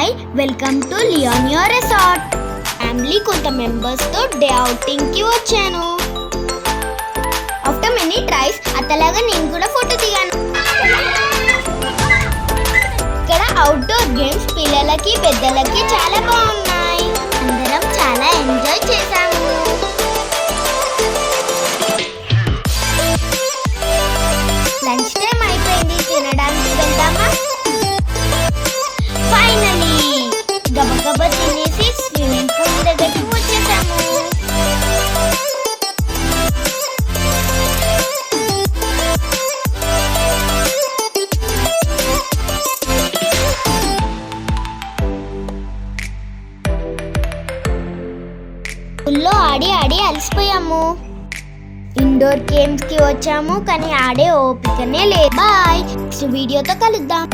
Hi, welcome to Leonia resort. Family కొంత members తో day outing కి వచ్చాను. ఆఫ్టర్ మెనీ ట్రైస్ అత్తలాగా నేను కూడా ఫోటో దిగాను. ఇక్కడ అవుట్డోర్ గేమ్స్ పిల్లలకి పెద్దలకి చాలా బాగున్నాయి. అందరం చాలా ఎంజాయ్ చేశాము. లంచ్ టైం అయిపోయింది, తినడానికి వెళ్దామా? ఫైనలీ గబగబా తినేసి స్విమ్మింగ్ పూల్ దగ్గరికి వచ్చేసాము. పూల్లో ఆడి ఆడి అలసిపోయాము. ఇండోర్ గేమ్స్ కి వచ్చాము, కానీ ఆడే ఓపికనే లేదు. బాయ్, నెక్స్ట్ వీడియోతో కలుద్దాం.